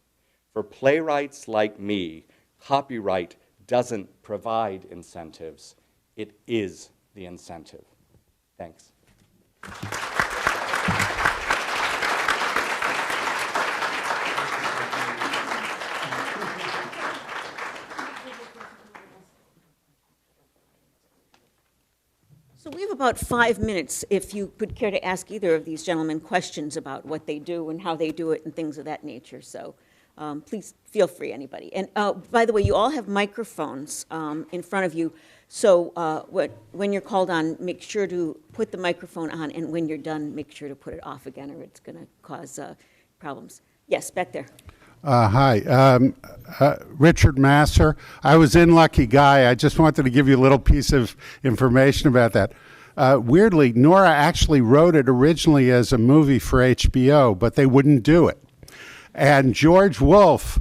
For playwrights like me, copyright doesn't provide incentives. It is the incentive. Thanks. So we have about 5 minutes, if you could care to ask either of these gentlemen questions about what they do and how they do it and things of that nature. So please feel free, anybody. And by the way, you all have microphones in front of you. So when you're called on, make sure to put the microphone on, and when you're done, make sure to put it off again, or it's going to cause problems. Yes, back there. Hi, Richard Masser. I was in Lucky Guy. I just wanted to give you a little piece of information about that. Weirdly, Nora actually wrote it originally as a movie for HBO, but they wouldn't do it. And George Wolfe,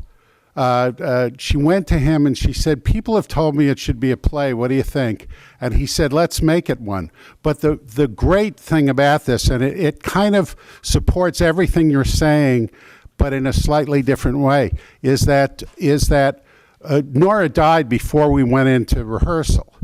she went to him and she said, people have told me it should be a play. What do you think? And he said, let's make it one. But the great thing about this, and it kind of supports everything you're saying, but in a slightly different way. Is that Nora died before we went into rehearsal,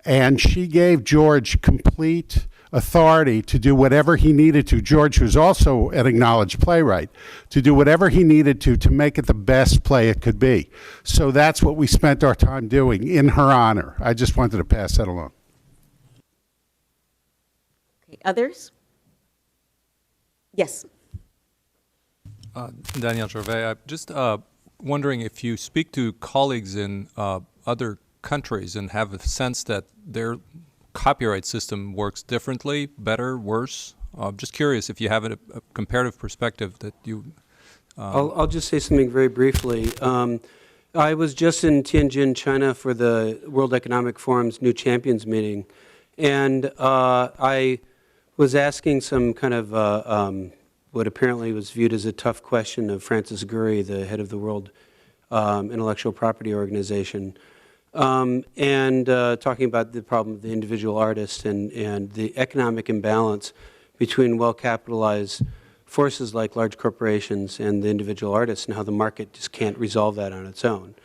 and she gave George complete authority to do whatever he needed to. George was also an acknowledged playwright, to do whatever he needed to make it the best play it could be. So that's what we spent our time doing in her honor. I just wanted to pass that along. Okay, others? Yes. Daniel Gervais, I'm just wondering if you speak to colleagues in other countries and have a sense that their copyright system works differently, better, worse. I'm just curious if you have a comparative perspective that you... I'll just say something very briefly. I was just in Tianjin, China for the World Economic Forum's New Champions meeting, and I was asking some kind of what apparently was viewed as a tough question of Francis Gurry, the head of the World Intellectual Property Organization, and talking about the problem of the individual artist and the economic imbalance between well-capitalized forces like large corporations and the individual artists, and how the market just can't resolve that on its own.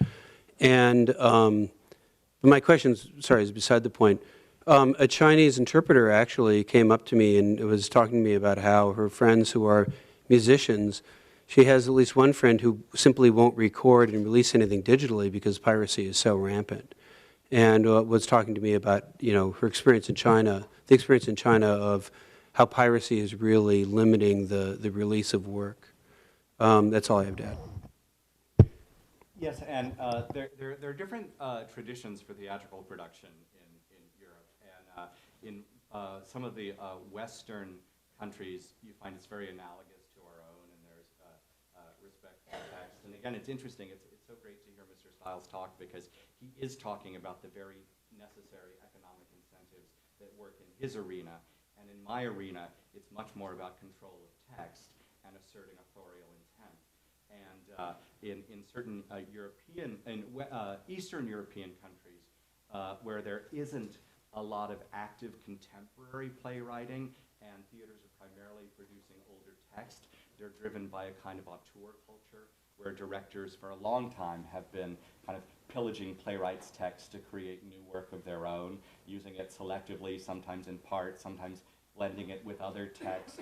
And my question, sorry, is beside the point. A Chinese interpreter actually came up to me and was talking to me about how her friends who are musicians, she has at least one friend who simply won't record and release anything digitally because piracy is so rampant. And was talking to me about, her experience in China, the experience in China of how piracy is really limiting the release of work. That's all I have to add. Yes, and there are different traditions for theatrical production in Europe, and in some of the Western countries, you find it's very analogous to our own, and there's respect for text. And again, it's interesting. It's so great to hear Mr. Stiles talk, because he is talking about the very necessary economic incentives that work in his arena. And in my arena, it's much more about control of text and asserting authorial intent. And in certain Eastern European countries, where there isn't a lot of active contemporary playwriting and theaters are primarily producing older text, they're driven by a kind of auteur culture where directors for a long time have been kind of pillaging playwrights' text to create new work of their own, using it selectively, sometimes in part, sometimes blending it with other texts.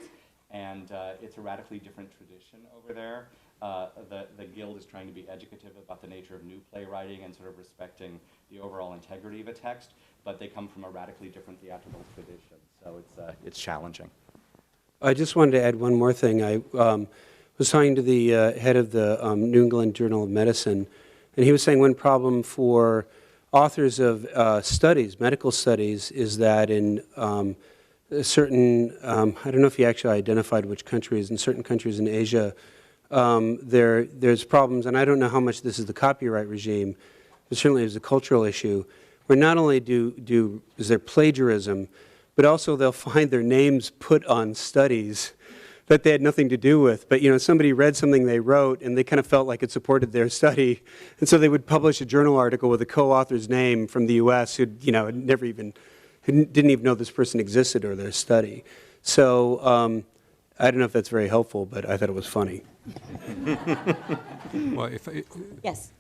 And it's a radically different tradition over there. The Guild is trying to be educative about the nature of new playwriting and sort of respecting the overall integrity of a text, but they come from a radically different theatrical tradition, so it's challenging. I just wanted to add one more thing. I was talking to the head of the New England Journal of Medicine, and he was saying one problem for authors of studies, medical studies, is that in certain, I don't know if he actually identified which countries, in certain countries in Asia, there's problems, and I don't know how much this is the copyright regime, but certainly it's a cultural issue, where not only is there plagiarism, but also they'll find their names put on studies that they had nothing to do with. But somebody read something they wrote, and they kind of felt like it supported their study, and so they would publish a journal article with a co-author's name from the U.S. who didn't even know this person existed or their study. So I don't know if that's very helpful, but I thought it was funny. Well, Yes.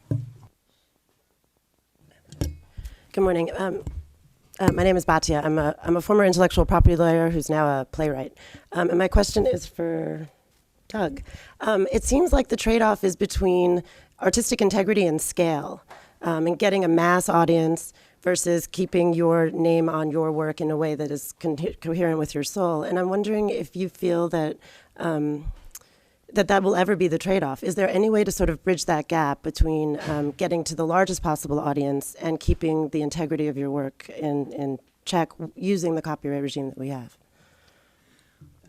Good morning. My name is Batia. I'm a former intellectual property lawyer who's now a playwright. And my question is for Doug. It seems like the trade-off is between artistic integrity and scale, and getting a mass audience versus keeping your name on your work in a way that is coherent with your soul. And I'm wondering if you feel that that will ever be the trade-off. Is there any way to sort of bridge that gap between getting to the largest possible audience and keeping the integrity of your work in check using the copyright regime that we have?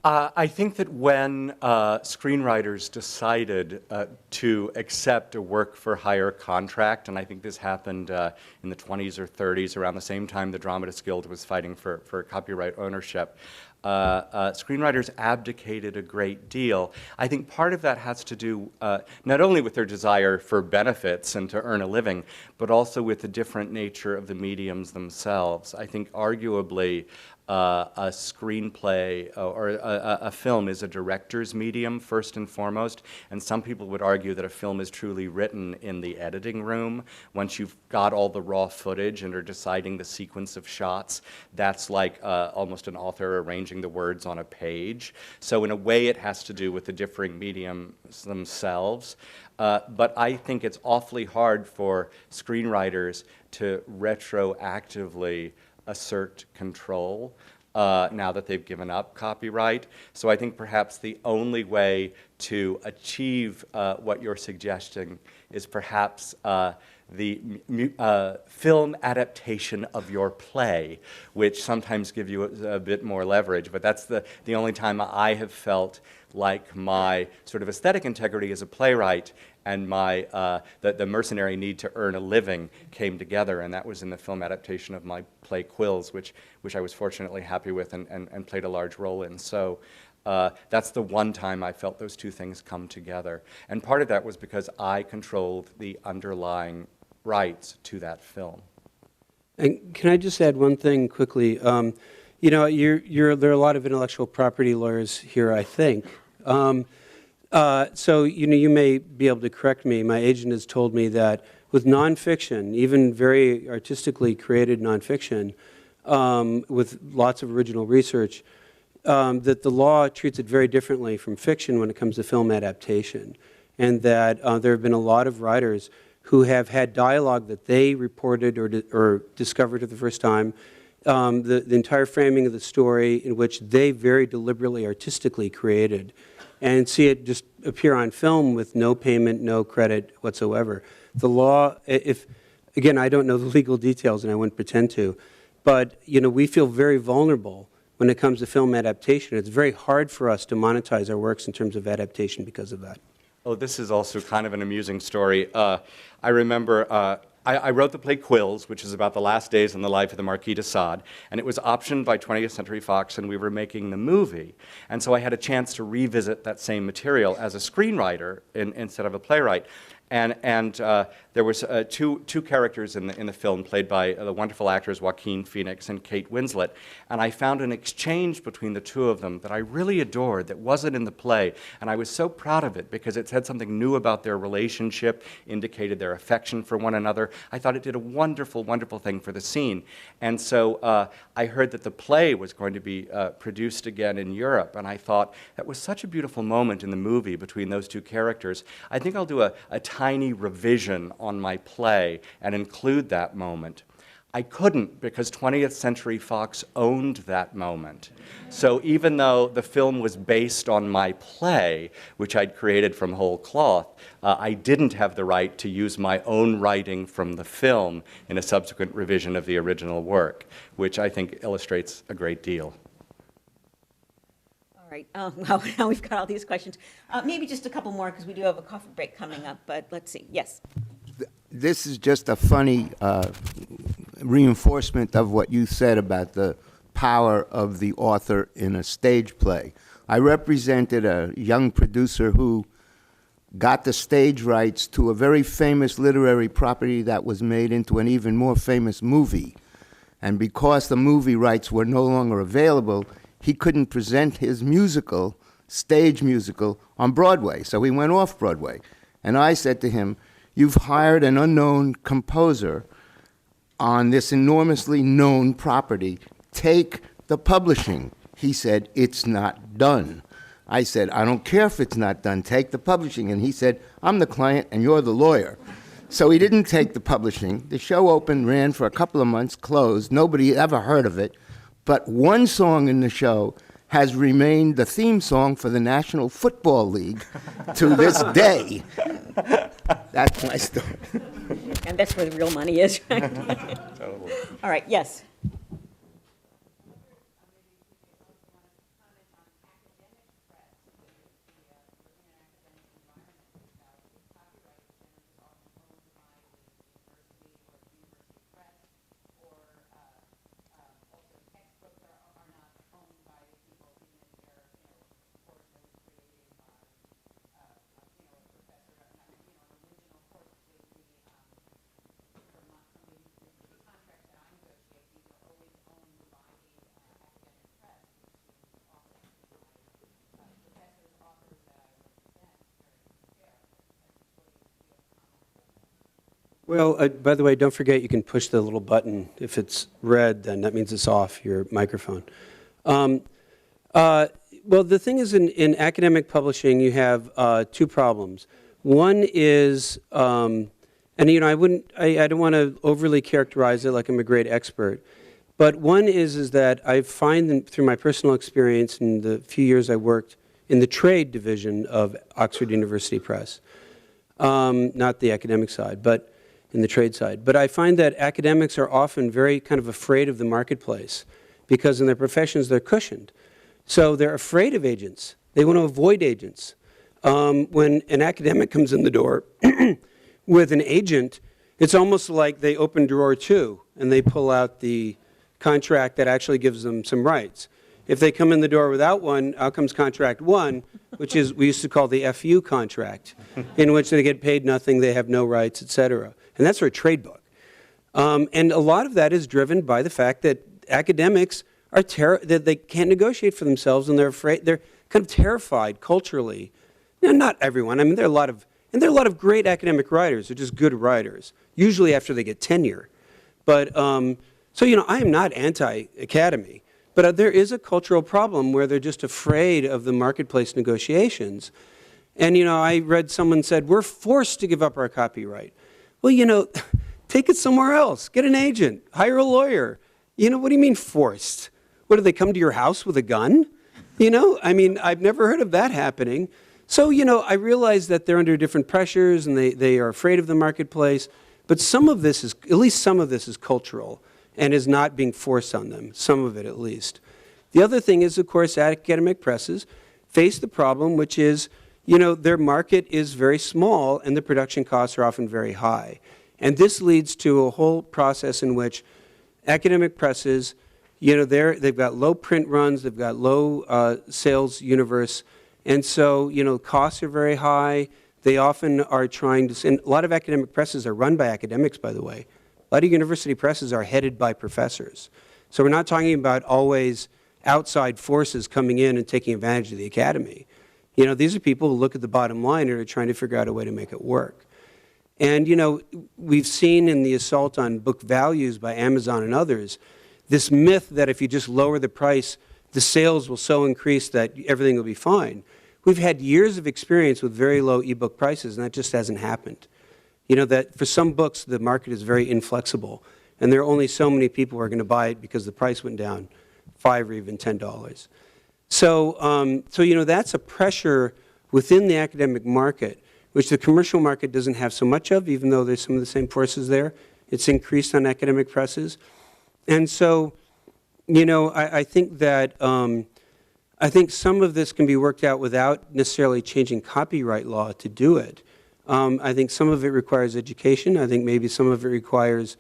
I think that when screenwriters decided to accept a work-for-hire contract, and I think this happened in the 20s or 30s, around the same time the Dramatists Guild was fighting for copyright ownership, screenwriters abdicated a great deal. I think part of that has to do not only with their desire for benefits and to earn a living, but also with the different nature of the mediums themselves. I think arguably a screenplay or a film is a director's medium first and foremost, and some people would argue that a film is truly written in the editing room. Once you've got all the raw footage and are deciding the sequence of shots, that's like almost an author arranging the words on a page. So in a way it has to do with the differing mediums themselves. But I think it's awfully hard for screenwriters to retroactively assert control now that they've given up copyright. So I think perhaps the only way to achieve what you're suggesting is perhaps the film adaptation of your play, which sometimes give you a bit more leverage. But that's the only time I have felt like my sort of aesthetic integrity as a playwright and my the mercenary need to earn a living came together, and that was in the film adaptation of my play Quills, which I was fortunately happy with and played a large role in. So that's the one time I felt those two things come together. And part of that was because I controlled the underlying rights to that film. And can I just add one thing quickly? You know, there are a lot of intellectual property lawyers here, I think. So, you know, you may be able to correct me. My agent has told me that with nonfiction, even very artistically created nonfiction, with lots of original research, that the law treats it very differently from fiction when it comes to film adaptation. And that there have been a lot of writers who have had dialogue that they reported or discovered for the first time, the entire framing of the story in which they very deliberately artistically created, and see it just appear on film with no payment, no credit whatsoever. The law, again, I don't know the legal details and I wouldn't pretend to, but you know, we feel very vulnerable when it comes to film adaptation. It's very hard for us to monetize our works in terms of adaptation because of that. Oh, this is also kind of an amusing story. I remember I wrote the play Quills, which is about the last days in the life of the Marquis de Sade, and it was optioned by 20th Century Fox, and we were making the movie. And so I had a chance to revisit that same material as a screenwriter instead of a playwright. And there was two characters in the film played by the wonderful actors Joaquin Phoenix and Kate Winslet. And I found an exchange between the two of them that I really adored that wasn't in the play. And I was so proud of it because it said something new about their relationship, indicated their affection for one another. I thought it did a wonderful, wonderful thing for the scene. And so I heard that the play was going to be produced again in Europe. And I thought that was such a beautiful moment in the movie between those two characters. I think I'll do a tiny revision on my play and include that moment. I couldn't because 20th Century Fox owned that moment. So even though the film was based on my play, which I'd created from whole cloth, I didn't have the right to use my own writing from the film in a subsequent revision of the original work, which I think illustrates a great deal. All right, now we've got all these questions. Maybe just a couple more because we do have a coffee break coming up, but let's see. Yes. This is just a funny reinforcement of what you said about the power of the author in a stage play. I represented a young producer who got the stage rights to a very famous literary property that was made into an even more famous movie. And because the movie rights were no longer available, he couldn't present his musical, stage musical, on Broadway. So he went off Broadway. And I said to him, "You've hired an unknown composer on this enormously known property. Take the publishing." He said, "It's not done." I said, "I don't care if it's not done. Take the publishing." And he said, "I'm the client and you're the lawyer." So he didn't take the publishing. The show opened, ran for a couple of months, closed. Nobody ever heard of it. But one song in the show has remained the theme song for the National Football League to this day. That's my story. And that's where the real money is, right? All right, yes. Well, by the way, don't forget you can push the little button. If it's red, then that means it's off your microphone. Well, the thing is, in academic publishing, you have two problems. One is, and you know, I don't want to overly characterize it like I'm a great expert, but one is that I find through my personal experience in the few years I worked in the trade division of Oxford University Press, not the academic side, but in the trade side. But I find that academics are often very kind of afraid of the marketplace because in their professions they're cushioned. So they're afraid of agents. They want to avoid agents. When an academic comes in the door with an agent, it's almost like they open drawer 2 and they pull out the contract that actually gives them some rights. If they come in the door without one, out comes contract 1, which is we used to call the FU contract, in which they get paid nothing, they have no rights, et cetera. And that's for a trade book. And a lot of that is driven by the fact that academics are that they can't negotiate for themselves, and they're afraid. They're kind of terrified culturally. You know, not everyone. I mean, there are a lot of great academic writers. They're just good writers, usually after they get tenure. But so you know, I am not anti-academy, but there is a cultural problem where they're just afraid of the marketplace negotiations. And you know, I read someone said we're forced to give up our copyright. Well, you know, take it somewhere else. Get an agent. Hire a lawyer. You know, what do you mean forced? What, do they come to your house with a gun? You know, I mean, I've never heard of that happening. So, you know, I realize that they're under different pressures and they are afraid of the marketplace. But some of this is, at least some of this is cultural and is not being forced on them, some of it at least. The other thing is, of course, academic presses face the problem, which is, you know, their market is very small and the production costs are often very high. And this leads to a whole process in which academic presses, you know, they've got low print runs, they've got low sales universe, and so, you know, costs are very high. They often are trying to, and a lot of academic presses are run by academics, by the way. A lot of university presses are headed by professors. So we're not talking about always outside forces coming in and taking advantage of the academy. You know, these are people who look at the bottom line and are trying to figure out a way to make it work. And, you know, we've seen in the assault on book values by Amazon and others, this myth that if you just lower the price, the sales will so increase that everything will be fine. We've had years of experience with very low ebook prices, and that just hasn't happened. You know, that for some books, the market is very inflexible, and there are only so many people who are going to buy it because the price went down $5 or even $10. So, you know, that's a pressure within the academic market, which the commercial market doesn't have so much of, even though there's some of the same forces there. It's increased on academic presses. And so, you know, I think that, I think some of this can be worked out without necessarily changing copyright law to do it. I think some of it requires education. I think maybe some of it requires,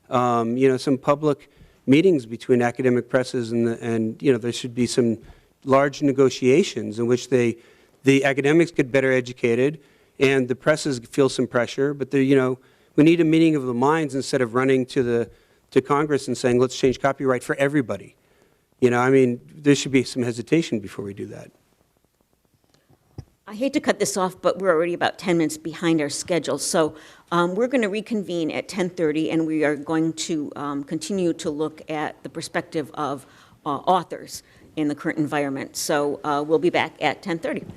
you know, some public meetings between academic presses and you know, there should be some large negotiations in which the academics get better educated and the presses feel some pressure, but you know, we need a meeting of the minds instead of running to Congress and saying, let's change copyright for everybody. You know, I mean, there should be some hesitation before we do that. I hate to cut this off, but we're already about 10 minutes behind our schedule. So we're going to reconvene at 10:30, and we are going to continue to look at the perspective of authors in the current environment. So we'll be back at 10:30.